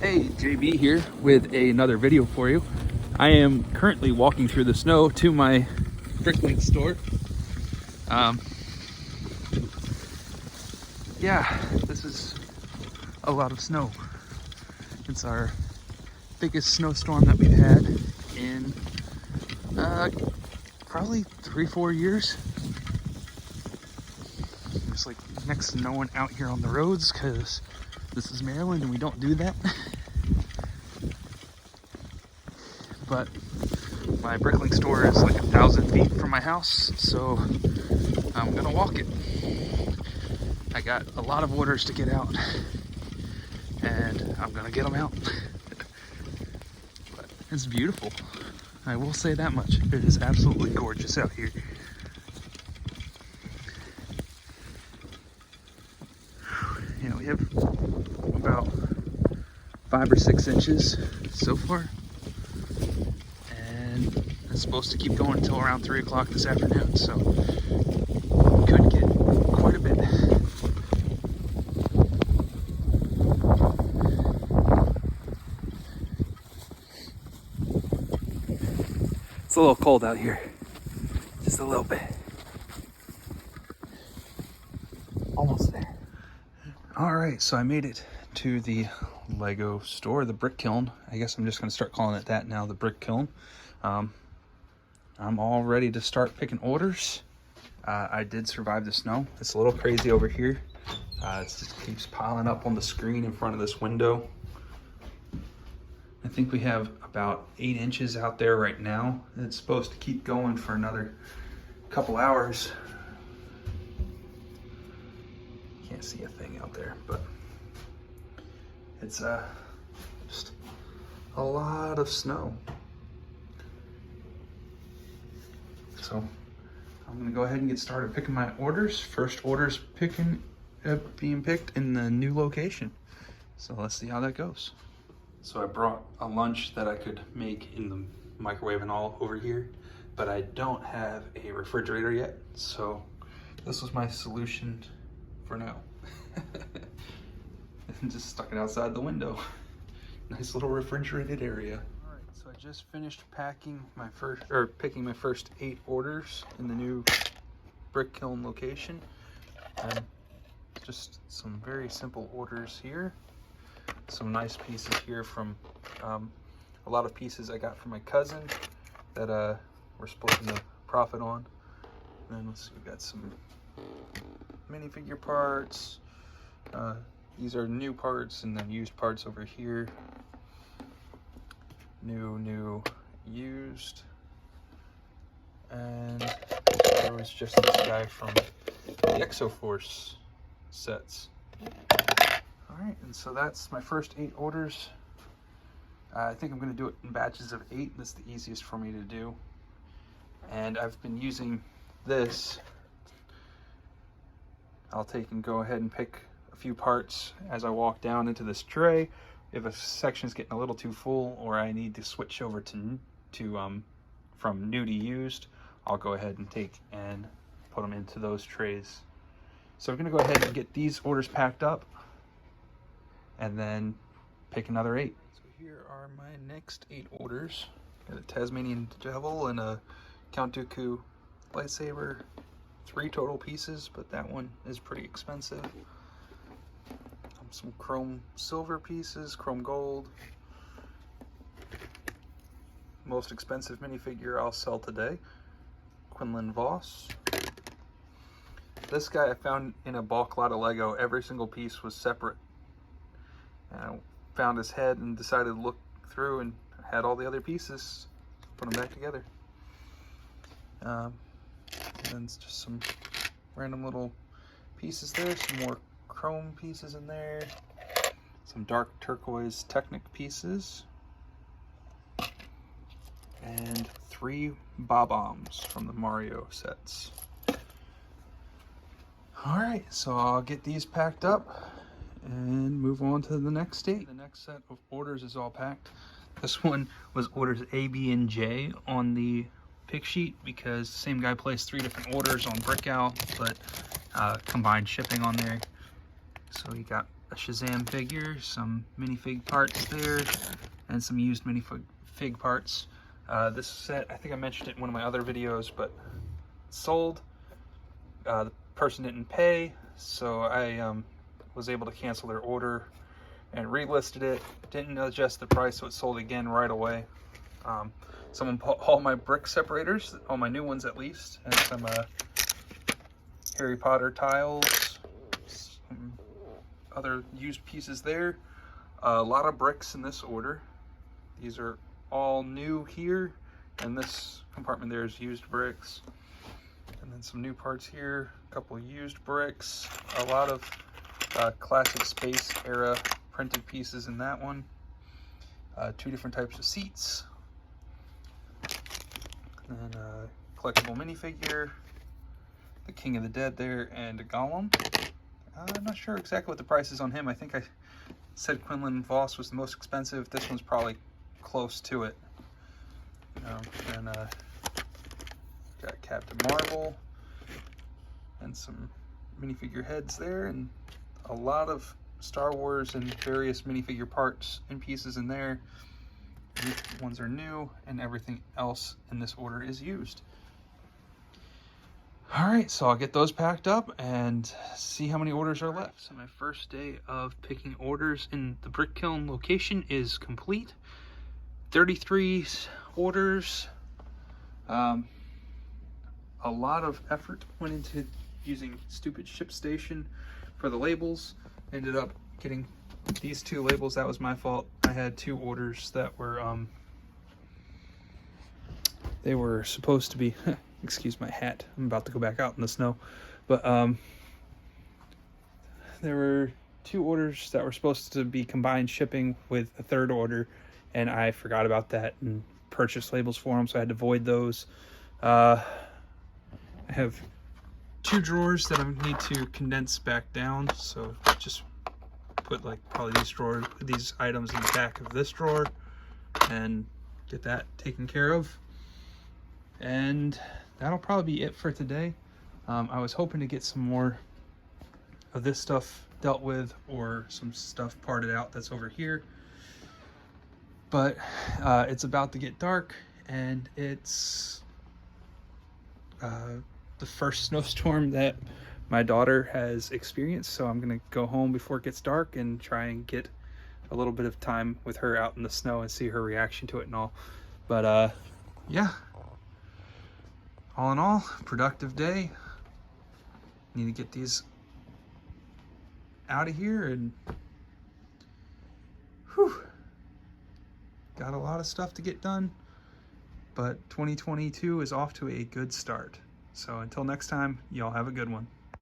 Hey, JB here with another video for you. I am currently walking through the snow to my Bricklink store. Yeah, this is a lot of snow. It's our biggest snowstorm that we've had in probably 3-4 years. There's like next to no one out here on the roads because this is Maryland and we don't do that. But my Bricklink store is like 1,000 feet from my house, so I'm gonna walk it. I got a lot of orders to get out, and I'm gonna get them out. But it's beautiful. I will say that much. It is absolutely gorgeous out here. You know, we have about 5 or 6 inches so far. It's supposed to keep going until around 3 o'clock this afternoon, so could get quite a bit. It's a little cold out here, just a little bit. Almost there. All right, so I made it to the Lego store, the Brick Kiln. I guess I'm just gonna start calling it that now, the Brick Kiln. I'm all ready to start picking orders. I did survive the snow. It's a little crazy over here. It just keeps piling up on the screen in front of this window. I think we have about 8 inches out there right now. It's supposed to keep going for another couple hours. Can't see a thing out there, but it's just a lot of snow. So I'm gonna go ahead and get started picking my orders. First order's being picked in the new location. So let's see how that goes. So I brought a lunch that I could make in the microwave and all over here, but I don't have a refrigerator yet. So this was my solution for now. Just stuck it outside the window. Nice little refrigerated area. So I just finished picking my first 8 orders in the new Brick Kiln location. Just some very simple orders here. Some nice pieces here from a lot of pieces I got from my cousin that we're splitting the profit on. And then let's see, we got some minifigure parts. These are new parts, and then used parts over here. New, used. And there was just this guy from the Exoforce sets. All right, and so that's my first 8 orders. I think I'm gonna do it in batches of 8. That's the easiest for me to do. And I've been using this. I'll take and go ahead and pick a few parts as I walk down into this tray. If a section's getting a little too full, or I need to switch over to from new to used, I'll go ahead and take and put them into those trays. So I'm gonna go ahead and get these orders packed up and then pick another 8. So here are my next 8 orders. Got a Tasmanian Devil and a Count Dooku lightsaber. 3 total pieces, but that one is pretty expensive. Some chrome silver pieces, chrome gold. Most expensive minifigure I'll sell today, Quinlan Voss. This guy I found in a bulk lot of Lego. Every single piece was separate. And I found his head and decided to look through and had all the other pieces, put them back together. And then it's just some random little pieces there, some more chrome pieces in there, some dark turquoise Technic pieces, and 3 Bob-ombs from the Mario sets. All right, so I'll get these packed up and move on to the next state. The next set of orders is all packed. This one was orders A, B, and J on the pick sheet because the same guy placed 3 different orders on Brickowl, but combined shipping on there. So he got a Shazam figure, some minifig parts there, and some used minifig parts. This set, I think I mentioned it in one of my other videos, but sold. The person didn't pay, so I was able to cancel their order and relisted it. Didn't adjust the price, so it sold again right away. Someone bought all my brick separators, all my new ones at least, and some Harry Potter tiles, some other used pieces there. A lot of bricks in this order. These are all new here, and this compartment there is used bricks. And then some new parts here, a couple of used bricks, a lot of classic space era printed pieces in that one. 2 different types of seats. And then a collectible minifigure, the King of the Dead there, and a Golem. I'm not sure exactly what the price is on him. I think I said Quinlan Voss was the most expensive. This one's probably close to it. And got Captain Marvel and some minifigure heads there, and a lot of Star Wars and various minifigure parts and pieces in there. These ones are new, and everything else in this order is used. Alright, so I'll get those packed up and see how many orders are left. So my first day of picking orders in the Brick Kiln location is complete. 33 orders. A lot of effort went into using stupid ShipStation for the labels. Ended up getting these 2 labels. That was my fault. I had 2 orders that were they were supposed to be excuse my hat, I'm about to go back out in the snow, but there were 2 orders that were supposed to be combined shipping with a 3rd order, and I forgot about that and purchased labels for them, so I had to void those. I have 2 drawers that I need to condense back down, so just put like probably these items in the back of this drawer and get that taken care of. And that'll probably be it for today. I was hoping to get some more of this stuff dealt with, or some stuff parted out that's over here, but it's about to get dark, and it's the first snowstorm that my daughter has experienced, so I'm gonna go home before it gets dark and try and get a little bit of time with her out in the snow and see her reaction to it and all. But yeah, all in all, productive day. Need to get these out of here, and whew, got a lot of stuff to get done, but 2022 is off to a good start. So until next time, y'all have a good one.